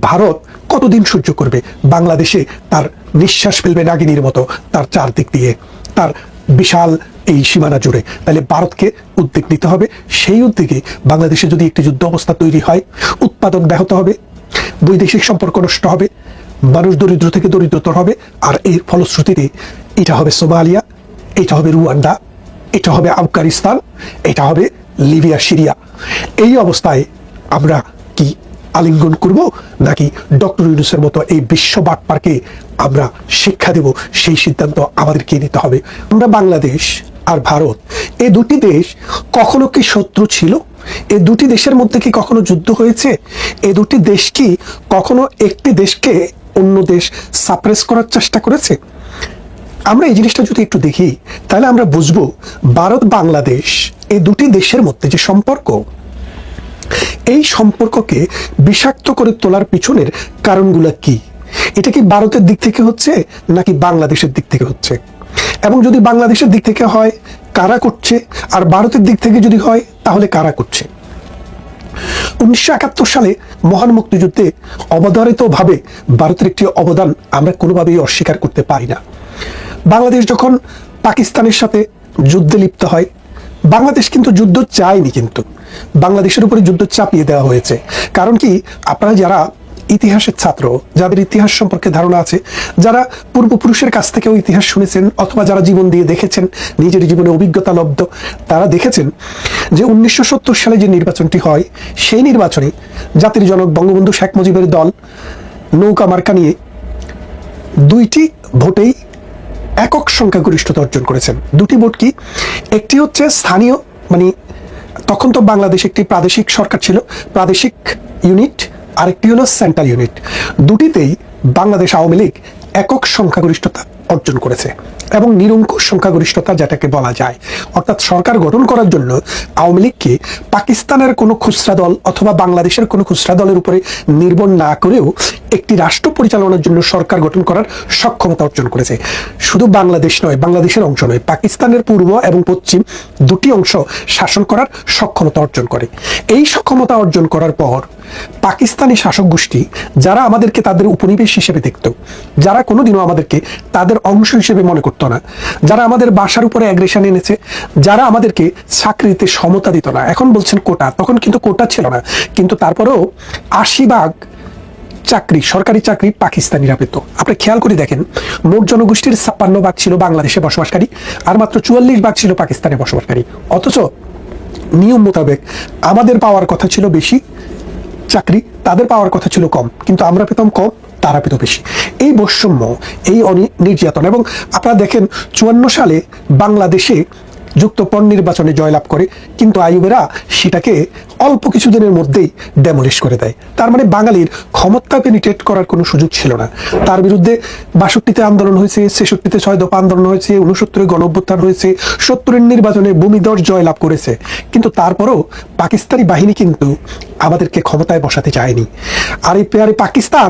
ভারত কতদিন সহ্য করবে বাংলাদেশে তার নিঃশ্বাস ফেলবে নাগিনীর মতো তার চারদিক দিয়ে, তার বিশাল এই সীমানা জুড়ে? তাহলে ভারতকে উদ্যোগ নিতে হবে। সেই উদ্যোগে বাংলাদেশে যদি একটি যুদ্ধ অবস্থা তৈরি হয়, উৎপাদন ব্যাহত হবে, বৈদেশিক সম্পর্ক নষ্ট হবে, মানুষ দরিদ্র থেকে দরিদ্রতর হবে, আর এর ফলশ্রুতিতে এটা হবে সোমালিয়া, এটা হবে রুয়ান্ডা, এটা হবে আফগানিস্তান, এটা হবে লিবিয়া, সিরিয়া। এই অবস্থায় আমরা কি আলিঙ্গন করব, নাকি ডক্টর ইউনূসের মতো এই বিশ্ব বাটপারকে আমরা শিক্ষা দেব? সেই সিদ্ধান্ত আমাদেরকে নিতে হবে। আমরা বাংলাদেশ আর ভারত, এই দুটি দেশ কখনো কি শত্রু ছিল? এই দুটি দেশের মধ্যে কি কখনো যুদ্ধ হয়েছে? এই দুটি দেশ কি কখনো একটি দেশকে অন্য দেশ সাপ্রেস করার চেষ্টা করেছে? আমরা এই জিনিসটা যদি একটু দেখি, তাহলে আমরা বুঝবো ভারত বাংলাদেশ এই দুটি দেশের মধ্যে যে সম্পর্ক, এই সম্পর্ককে বিষাক্ত করে তোলার পিছনের কারণগুলো কি? এটা কি ভারতের দিক থেকে হচ্ছে নাকি বাংলাদেশের দিক থেকে হচ্ছে? এবং যদি বাংলাদেশের দিক থেকে হয়, কারা করছে? আর ভারতের দিক থেকে যদি হয়, তাহলে কারা করছে? 1971 সালে মহান মুক্তিযুদ্ধে অবধারিতভাবে ভারতের একটি অবদান আমরা কোনোভাবেই অস্বীকার করতে পারি না। বাংলাদেশ যখন পাকিস্তানের সাথে যুদ্ধে লিপ্ত হয়, বাংলাদেশ কিন্তু যুদ্ধ চায়নি, কিন্তু বাংলাদেশের উপরে যুদ্ধ চাপিয়ে দেওয়া হয়েছে। কারণ কি, আপনারা যারা ইতিহাসের ছাত্র, যাদের ইতিহাস সম্পর্কে ধারণা আছে, যারা পূর্বপুরুষের কাছ থেকেও ইতিহাস শুনেছেন, অথবা যারা জীবন দিয়ে দেখেছেন, নিজের জীবনে অভিজ্ঞতা লব্ধ, তারা দেখেছেন যে 1970 সালে যে নির্বাচনটি হয়, সেই নির্বাচনে জাতির জনক বঙ্গবন্ধু শেখ মুজিবের দল নৌকা মার্কা নিয়ে 2টি ভোটেই একক সংখ্যাগরিষ্ঠতা অর্জন করেছেন। 2টি ভোট কি? একটি হচ্ছে স্থানীয়, মানে তখন তো বাংলাদেশ একটি প্রাদেশিক সরকার ছিল, প্রাদেশিক ইউনিট, আরেকটি হলো সেন্ট্রাল ইউনিট। দুটিতেই বাংলাদেশ আওয়ামী লীগ একক সংখ্যাগরিষ্ঠতা অর্জন করেছে, এবং নিরঙ্কুশ সংখ্যাগরিষ্ঠতা যেটাকে বলা যায়। অর্থাৎ সরকার গঠন করার জন্য আওয়ামী লীগকে পাকিস্তানের কোনো খুচরা দল অথবা বাংলাদেশের কোনো খুচরা দলের উপরে নির্ভর না করেও একটি রাষ্ট্র পরিচালনার জন্য সরকার গঠন করার সক্ষমতা অর্জন করেছে। শুধু বাংলাদেশ নয়, বাংলাদেশের অংশ নয়, পাকিস্তানের পূর্ব এবং পশ্চিম দুটি অংশ শাসন করার সক্ষমতা অর্জন করে। এই সক্ষমতা অর্জন করার পর পাকিস্তানি শাসক গোষ্ঠী, যারা আমাদেরকে তাদের উপনিবেশ হিসেবে দেখত, যারা কোনোদিনও আমাদেরকে তাদের অংশ হিসেবে মনে করতো না, যারা আমাদের বাসার উপরে অ্যাগ্রেশন এনেছে, যারা আমাদেরকে চাকরিতে সমতা দিত না, এখন বলছেন কোটা, তখন কিন্তু কোটা ছিল না, কিন্তু তারপরেও 80% চাকরি, সরকারি চাকরি পাকিস্তানিরা পেত। আপনি খেয়াল করে দেখেন, মোট জনগোষ্ঠীর 56% ছিল বাংলাদেশে বসবাসকারী, আর মাত্র 44% ছিল পাকিস্তানে বসবাসকারী। অথচ নিয়ম মোতাবেক আমাদের পাওয়ার কথা ছিল বেশি চাকরি, তাদের পাওয়ার কথা ছিল কম, কিন্তু আমরা পেতাম কম, তারা পেত বেশি। এই বৈষম্য, এই নির্যাতন, এবং আপনারা দেখেন 54 সালে বাংলাদেশে যুক্তফ্রন্ট নির্বাচনে জয়লাভ করে, কিন্তু আইয়ুবেরা সেটাকে অল্প কিছুদিনের মধ্যেই ডেমোলিশ করে দেয়। তার মানে বাঙালির ক্ষমতা পেনিট্রেট করার কোনো সুযোগ ছিল না। তার বিরুদ্ধে 62-তে আন্দোলন হয়েছে, 66-তে 6 দফা আন্দোলন হয়েছে, 69-এ গণঅভ্যুত্থান হয়েছে, 70-এর নির্বাচনে ভূমিধস জয়লাভ করেছে, কিন্তু তারপরও পাকিস্তানি বাহিনী কিন্তু আমাদেরকে ক্ষমতায় বসাতে চায়নি। আর এই পেয়ারে পাকিস্তান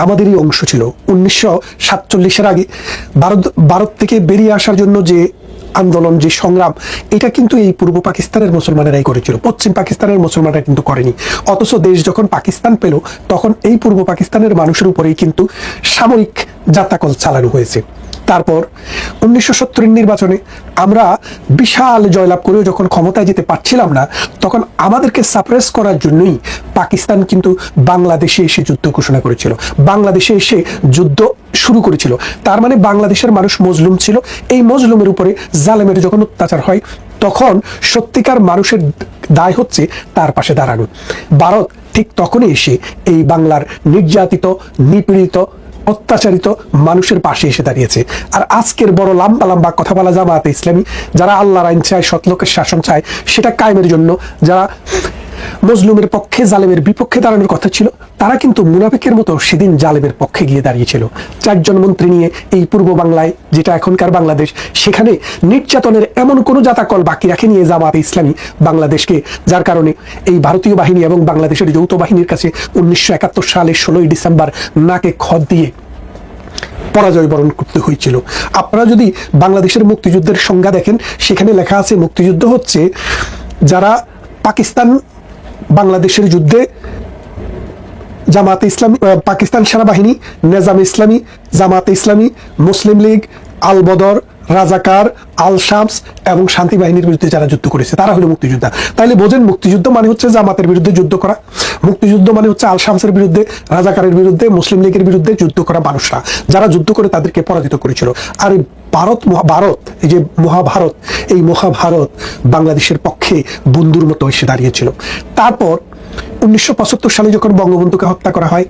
আমাদেরই অংশ ছিল। 1947-এর আগে ভারত থেকে বেরিয়ে আসার জন্য যে আন্দোলন, যে সংগ্রাম, এটা কিন্তু এই পূর্ব পাকিস্তানের মুসলমানেরাই করেছিল, পশ্চিম পাকিস্তানের মুসলমানরা কিন্তু করেনি। অথচ দেশ যখন পাকিস্তান পেল, তখন এই পূর্ব পাকিস্তানের মানুষের উপরেই কিন্তু সামরিক জাতাকল চালানো হয়েছে। তারপর 1970-এর নির্বাচনে আমরা বিশাল জয়লাভ করেও যখন ক্ষমতায় যেতে পারছিলাম না, তখন আমাদেরকে সাপ্রেস করার জন্যই পাকিস্তান কিন্তু বাংলাদেশে এসে যুদ্ধ ঘোষণা করেছিল, বাংলাদেশে এসে যুদ্ধ শুরু করেছিল। তার মানে বাংলাদেশের মানুষ মজলুম ছিল। এই মজলুমের উপরে জালেমের যখন অত্যাচার হয়, তখন সত্যিকার মানুষের দায় হচ্ছে তার পাশে দাঁড়ানো। ভারত ঠিক তখনই এসে এই বাংলার নির্যাতিত, নিপীড়িত, অত্যাচারিত মানুষের পাশে এসে দাঁড়িয়েছে। আর আজকের বড় লম্বা লম্বা কথা বলা জামায়াতে ইসলামী, যারা আল্লাহর আইন চায়, সৎলোকের শাসন চায়, সেটা কায়েমের জন্য, যারা মজলুমের পক্ষে, জালেমের বিপক্ষে দাঁড়ানোর কথা ছিল, তারা কিন্তু মুনাফিকের মতো সেদিন জালেমের পক্ষে গিয়ে দাঁড়িয়েছিল। 4 জন মন্ত্রী নিয়ে এই পূর্ব বাংলায়, যেটা এখনকার বাংলাদেশ, সেখানে নির্যাতনের এমন কোনো জাতাকল বাকি রাখেনি জামায়াতে ইসলামী বাংলাদেশকে, যার কারণে এই ভারতীয় বাহিনী এবং বাংলাদেশের যৌথ বাহিনীর কাছে 1971 সালের 16 ডিসেম্বর নাকে খত দিয়ে পরাজয় বরণ করতে হয়েছিল। আপনারা যদি বাংলাদেশের মুক্তিযুদ্ধের সংজ্ঞা দেখেন, সেখানে লেখা আছে মুক্তিযুদ্ধ হচ্ছে যারা পাকিস্তান বাংলাদেশের যুদ্ধে জামাতে ইসলামী, পাকিস্তান সেনাবাহিনী, নেজাম ইসলামী, জামাতে ইসলামী, মুসলিম লীগ, আল বদর, রাজাকার, আল শামস এবং শান্তি বাহিনীর বিরুদ্ধে যারা যুদ্ধ করেছে তারা হলো মুক্তিযোদ্ধা। তাইলে বোঝেন, মুক্তিযুদ্ধ মানে হচ্ছে জামাতের বিরুদ্ধে যুদ্ধ করা, মুক্তিযুদ্ধ মানে হচ্ছে আল শামসের বিরুদ্ধে, রাজাকারের বিরুদ্ধে, মুসলিম লীগের বিরুদ্ধে যুদ্ধ করা মানুষরা, যারা যুদ্ধ করে তাদেরকে পরাজিত করেছিল। আর এই ভারত, এই যে মহাভারত, এই মহাভারত বাংলাদেশের পক্ষে বন্ধুর মতো এসে দাঁড়িয়েছিল। তারপর 1975 সালে যখন বঙ্গবন্ধুকে হত্যা করা হয়,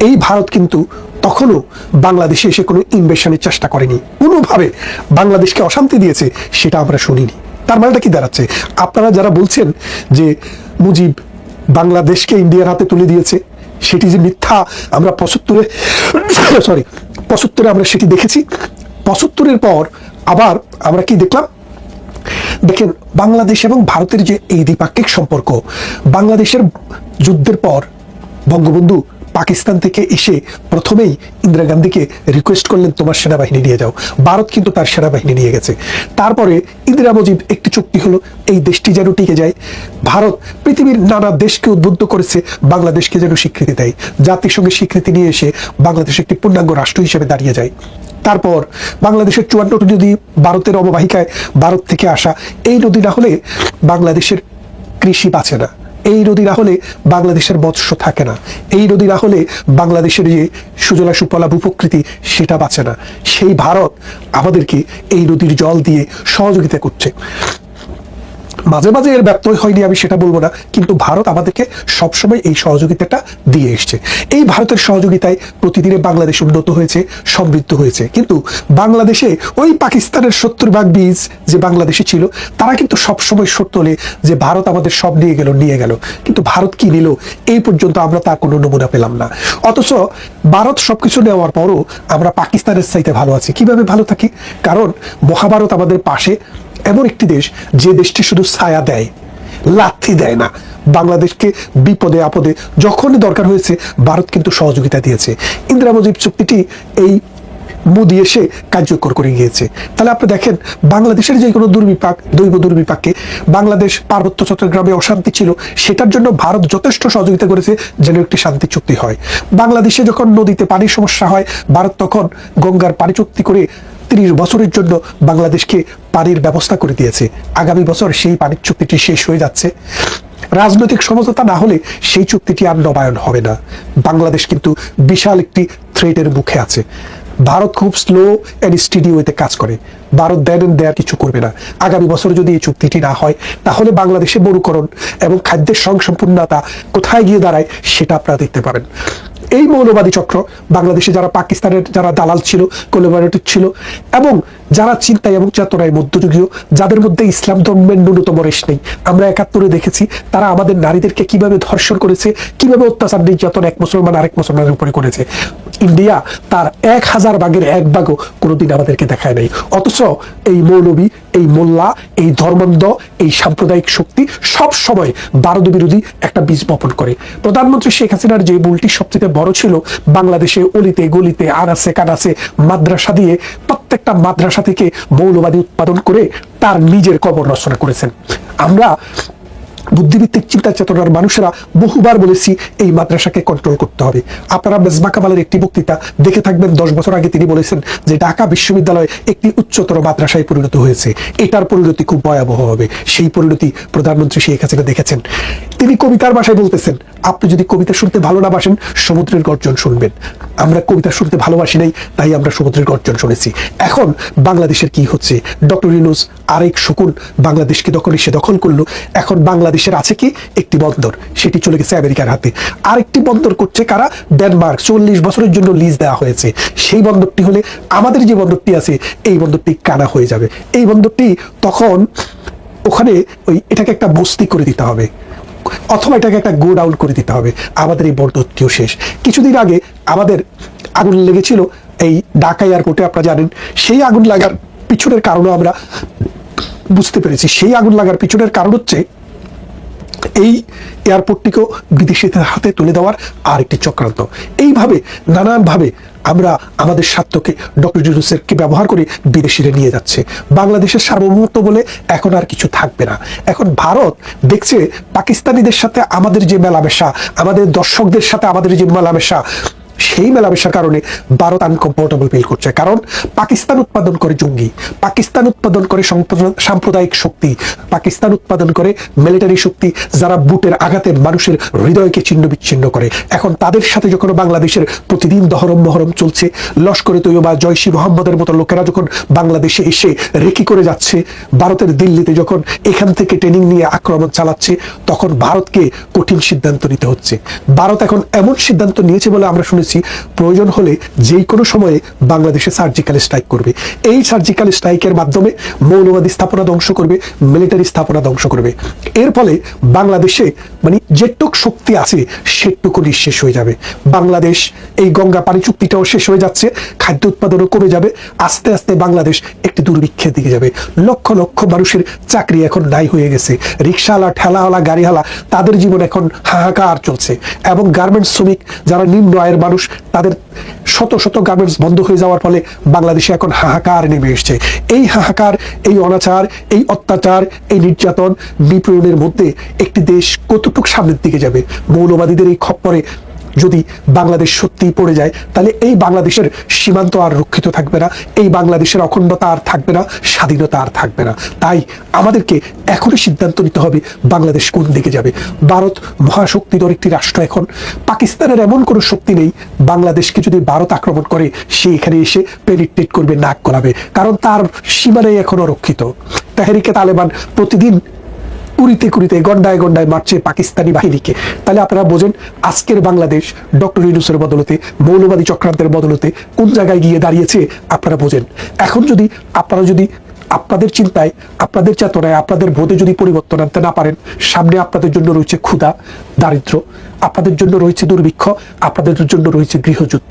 এই ভারত কিন্তু তখনও বাংলাদেশে এসে কোনো ইনভেশনের চেষ্টা করেনি, কোনোভাবে বাংলাদেশকে অশান্তি দিয়েছে সেটা আমরা শুনিনি। তার মানেটা কি দাঁড়াচ্ছে? আপনারা যারা বলছেন যে মুজিব বাংলাদেশকে ইন্ডিয়ার হাতে তুলে দিয়েছে, সেটি যে মিথ্যা, আমরা 75 আমরা সেটি দেখেছি। 75-এর পর আবার আমরা কি দেখলাম? দেখেন, বাংলাদেশ এবং ভারতের যে এই দ্বিপাক্ষিক সম্পর্ক, বাংলাদেশের যুদ্ধের পর বঙ্গবন্ধু পাকিস্তান থেকে এসে প্রথমেই ইন্দিরা গান্ধীকে রিকোয়েস্ট করলেন তোমার সেনাবাহিনী নিয়ে যাও। ভারত কিন্তু তার সেনাবাহিনী নিয়ে গেছে। তারপরে ইন্দিরা মুজিব একটি চুক্তি হলো, এই দেশটি যেন টিকে যায়। ভারত পৃথিবীর নানা দেশকে উদ্বুদ্ধ করেছে বাংলাদেশকে যেন স্বীকৃতি দেয়, জাতিসংঘের স্বীকৃতি নিয়ে এসে বাংলাদেশ একটি পূর্ণাঙ্গ রাষ্ট্র হিসেবে দাঁড়িয়ে যায়। তারপর বাংলাদেশের 54টি নদী ভারতের অববাহিকায়, ভারত থেকে আসা। এই নদী না হলে বাংলাদেশের কৃষি বাঁচে না, এই নদী না হলে বাংলাদেশের মৎস্য থাকে না, এই নদী না হলে বাংলাদেশের যে সুজলা সুফলা ভূপ্রকৃতি সেটা বাঁচে না। সেই ভারত আমাদেরকে এই নদীর জল দিয়ে সহযোগিতা করছে। মাঝে মাঝে এর ব্যত্যয় হয়নি, আমি সেটা বলবো না, কিন্তু ভারত আমাদেরকে সবসময় এই সহযোগিতাটা দিয়ে এসছে। এই ভারতের সহযোগিতায় প্রতিদিনে বাংলাদেশ উন্নত হয়েছে, সমৃদ্ধ হয়েছে। কিন্তু বাংলাদেশে ওই পাকিস্তানের 70 ভাগ বীজ যে বাংলাদেশে ছিল, তারা কিন্তু সবসময় সত্য তোলে যে ভারত আমাদের সব নিয়ে গেল। কিন্তু ভারত কি নিল এই পর্যন্ত আমরা তার কোনো নমুনা পেলাম না। অথচ ভারত সবকিছু নেওয়ার পরও আমরা পাকিস্তানের চাইতে ভালো আছি। কিভাবে ভালো থাকি? কারণ মহাভারত আমাদের পাশে এমন একটি দেশ, যে দেশটি শুধু ছায়া দেয়, লাথি দেয় না। বাংলাদেশকে বিপদে আপদে যখনই দরকার হয়েছে ভারত কিন্তু সহযোগিতা দিয়েছে। ইন্দিরা মুজিব চুক্তিটি এই মোদি এসে কার্যকর করে গিয়েছে। তাহলে আপনি দেখেন, বাংলাদেশের যে কোনো দৈব দুর্বিপাককে, বাংলাদেশ পার্বত্য চট্টগ্রামে অশান্তি ছিল, সেটার জন্য ভারত যথেষ্ট সহযোগিতা করেছে যেন একটি শান্তি চুক্তি হয়। বাংলাদেশে যখন নদীতে পানির সমস্যা হয়, ভারত তখন গঙ্গার পানি চুক্তি করে 30 বছরের জন্য বাংলাদেশকে পানির ব্যবস্থা করে দিয়েছে। আগামী বছর সেই পানির চুক্তিটি শেষ হয়ে যাচ্ছে। রাজনৈতিক সমঝোতা না হলে সেই চুক্তিটি আর নবায়ন হবে না। বাংলাদেশ কিন্তু বিশাল একটি থ্রেটের মুখে আছে। ভারত খুব স্লো অ্যান্ড স্টেডি ওয়েতে কাজ করে। ভারত দেয়ার কিছু করবে না। আগামী বছর যদি এই চুক্তিটি না হয়, তাহলে বাংলাদেশে মরুকরণ এবং খাদ্যের স্বয়ংসম্পূর্ণতা কোথায় গিয়ে দাঁড়ায় সেটা আপনারা দেখতে পারেন। এই মৌলবাদী চক্র বাংলাদেশে যারা পাকিস্তানের যারা দালাল ছিল, কোলাবোরেটর ছিল, এবং যারা চিন্তায় এবং চেতনায় মধ্যযুগীয়, যাদের মধ্যে ইসলাম ধর্মের ন্যূনতম রেশ নেই। আমরা 71-এ দেখেছি তারা আমাদের নারীদেরকে কিভাবে ধর্ষণ করেছে, কিভাবে অত্যাচার নির্যাতন এক মুসলমান আরেক মুসলমানের উপরে করেছে। ইন্ডিয়া তার 1000 ভাগের 1 ভাগও কোনোদিন আমাদেরকে দেখায় নাই। অথচ এই মৌলবী, এই মোল্লা, এই ধর্মান্ধ, এই সাম্প্রদায়িক শক্তি সব সময় ভারত বিরোধী একটা বীজ বপন করে। প্রধানমন্ত্রী শেখ হাসিনার যে ভুলটি সবচেয়ে বড় ছিল, বাংলাদেশে অলিতে গলিতে আনাচে কানাচে মাদ্রাসা দিয়ে প্রত্যেকটা মাদ্রাসা থেকে মৌলবাদী উৎপাদন করে তার নিজের কবর রচনা করেছেন। আমরা বুদ্ধিভিত্তিক চিন্তা চেতনার মানুষেরা বহুবার বলেছি এই মাদ্রাসাকে কন্ট্রোল করতে হবে। আপনারা মেজবা কামালের একটি বক্তৃতা দেখে থাকবেন, 10 বছর আগে তিনি বলেছেন যে ঢাকা বিশ্ববিদ্যালয় একটি উচ্চতর মাদ্রাসায় পরিণত হয়েছে, এটার পরিণতি খুব ভয়াবহ হবে। সেই পরিণতি প্রধানমন্ত্রী শেখ হাসিনা দেখেছেন। তিনি কবিতার ভাষায় বলতেছেন, আপনি যদি কবিতা শুনতে ভালো না বাসেন, সমুদ্রের গর্জন শুনবেন। আমরা কবিতা শুনতে ভালোবাসি নাই, তাই আমরা সমুদ্রের গর্জন শুনেছি। এখন বাংলাদেশের কি হচ্ছে? ডক্টর ইউনূস আরেক শকুন বাংলাদেশকে দখল করলো। এখন বাংলাদেশের আছে কি একটি বন্দর, সেটি চলে গেছে আমেরিকার হাতে। আরেকটি বন্দর করছে কারা? ডেনমার্ক। 40 বছরের জন্য লিজ দেওয়া হয়েছে। সেই বন্দরটি হলে আমাদের যে বন্দরটি আছে, এই বন্দরটি কানা হয়ে যাবে। এই বন্দরটি তখন ওখানে এটাকে একটা বস্তি করে দিতে হবে, অথবা এটাকে একটা গো ডাউন করে দিতে হবে। আমাদের এই বন্দরটিও শেষ। কিছুদিন আগে আমাদের আগুন লেগেছিল এই ঢাকা এয়ারপোর্টে, আপনারা জানেন। সেই আগুন লাগার পিছনের কারণও আমরা বুঝতে পেরেছি। সেই আগুন লাগার পিছনের কারণ হচ্ছে এই এয়ারপোর্টটিকেও বিদেশিদের হাতে তুলে দেওয়ার আর একটি চক্রান্ত। এইভাবে নানানভাবে আমরা আমাদের স্বার্থকে ডক্টর ইউনূসকে ব্যবহার করে বিদেশিরা নিয়ে যাচ্ছে। বাংলাদেশের সার্বভৌমত্ব বলে এখন আর কিছু থাকবে না। এখন ভারত দেখছে পাকিস্তানিদের সাথে আমাদের যে মেলামেশা, আমাদের দর্শকদের সাথে আমাদের যে মেলামেশা, সেই মেলামেশার কারণে ভারত আনকমফোর্টেবল ফিল করছে। কারণ পাকিস্তান উৎপাদন করে জঙ্গি, পাকিস্তান উৎপাদন করে সাম্প্রদায়িক শক্তি, পাকিস্তান উৎপাদন করে মিলিটারি শক্তি, যারা বুটের আঘাতে মানুষের হৃদয়কে ছিন্ন বিচ্ছিন্ন করে। এখন তাদের সাথে যখন বাংলাদেশের প্রতিদিন দহরম মহরম চলছে, লস্করে তৈয়বা, জয়শী মোহাম্মদের মতো লোকেরা যখন বাংলাদেশে এসে রেকি করে যাচ্ছে, ভারতের দিল্লিতে যখন এখান থেকে ট্রেনিং নিয়ে আক্রমণ চালাচ্ছে, তখন ভারতকে কঠিন সিদ্ধান্ত নিতে হচ্ছে। ভারত এখন এমন সিদ্ধান্ত নিয়েছে বলে আমরা শুনেছি, প্রয়োজন হলে যে কোনো সময়ে বাংলাদেশে সার্জিক্যাল স্ট্রাইক করবে। এই সার্জিক্যাল স্ট্রাইকের মাধ্যমে মৌলবাদী স্থাপনা ধ্বংস করবে, মিলিটারি স্থাপনা ধ্বংস করবে। এর ফলে বাংলাদেশে মানে যেটুক শক্তি আছে সেটুকু নিঃশেষ হয়ে যাবে। বাংলাদেশ এই গঙ্গা পানি চুক্তিটাও শেষ হয়ে যাচ্ছে, খাদ্য উৎপাদনও কমে যাবে। আস্তে আস্তে বাংলাদেশ একটি দুর্ভিক্ষের দিকে যাবে। লক্ষ লক্ষ মানুষের চাকরি এখন নাই হয়ে গেছে। রিক্সাওয়ালা, ঠেলাওয়ালা, গাড়িওয়ালা, তাদের জীবন এখন হাহাকার চলছে। এবং গার্মেন্টস শ্রমিক, যারা নিম্ন আয়ের মানুষ, তাদের শত শত গার্মেন্টস বন্ধ হয়ে যাওয়ার ফলে বাংলাদেশে এখন হাহাকার নেমে এসছে। এই হাহাকার, এই অনাচার, এই অত্যাচার, এই নির্যাতন, নিপীড়নের মধ্যে একটি দেশ কতটুকু সামনের দিকে যাবে? মৌলবাদীদের এই খপ্পরে যদি বাংলাদেশ সত্যিই পড়ে যায়, তাহলে এই বাংলাদেশের সীমান্ত আর রক্ষিত থাকবে না, এই বাংলাদেশের অখণ্ডতা আর থাকবে না, স্বাধীনতা আর থাকবে না। তাই আমাদেরকে এখনই সিদ্ধান্ত নিতে হবে বাংলাদেশ কোন দিকে যাবে। ভারত মহাশক্তিধর একটি রাষ্ট্র। এখন পাকিস্তানের এমন কোনো শক্তি নেই, বাংলাদেশকে যদি ভারত আক্রমণ করে সে এখানে এসে পেনিট্রেট করবে, নাক গলাবে, কারণ তার সীমানাই এখনো রক্ষিত। তেহরিকে তালেবান প্রতিদিন কুড়িতে কুড়িতে, গন্ডায় গন্ডায় মারছে পাকিস্তানি বাহিনীকে। তাহলে আপনারা বোঝেন আজকের বাংলাদেশ ডক্টর ইউনূসের বদলতে, মৌলবাদী চক্রান্তের বদলতে কোন জায়গায় গিয়ে দাঁড়িয়েছে আপনারা বোঝেন। এখন যদি আপনারা আপনাদের চিন্তায়, আপনাদের চেতনায়, আপনাদের বোধে যদি পরিবর্তন আনতে না পারেন, সামনে আপনাদের জন্য রয়েছে ক্ষুধা, দারিদ্র, আপনাদের জন্য রয়েছে দুর্ভিক্ষ, আপনাদের জন্য রয়েছে গৃহযুদ্ধ।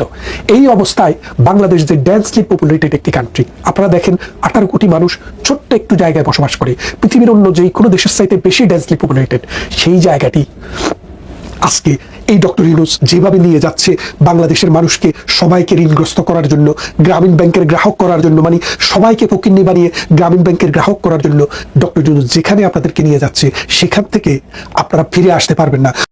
এই অবস্থায় বাংলাদেশ যে ডেন্সলি পপুলেটেড একটি কান্ট্রি, আপনারা দেখেন 18 কোটি মানুষ ছোট্ট একটু জায়গায় বসবাস করে, পৃথিবীর অন্য যে কোনো দেশের চাইতে বেশি ডেন্সলি পপুলেটেড। সেই জায়গাটি আজকে এই ডক্টর ইউনূস যেভাবে নিয়ে যাচ্ছে বাংলাদেশের মানুষকে, সবাইকে ঋণগ্রস্ত করার জন্য, গ্রামীণ ব্যাংকের গ্রাহক করার জন্য, মানে সবাইকে ফকিন্নি বানিয়ে গ্রামীণ ব্যাংকের গ্রাহক করার জন্য ডক্টর ইউনূস যেখানে আপনাদেরকে নিয়ে যাচ্ছে, সেখান থেকে আপনারা ফিরে আসতে পারবেন না।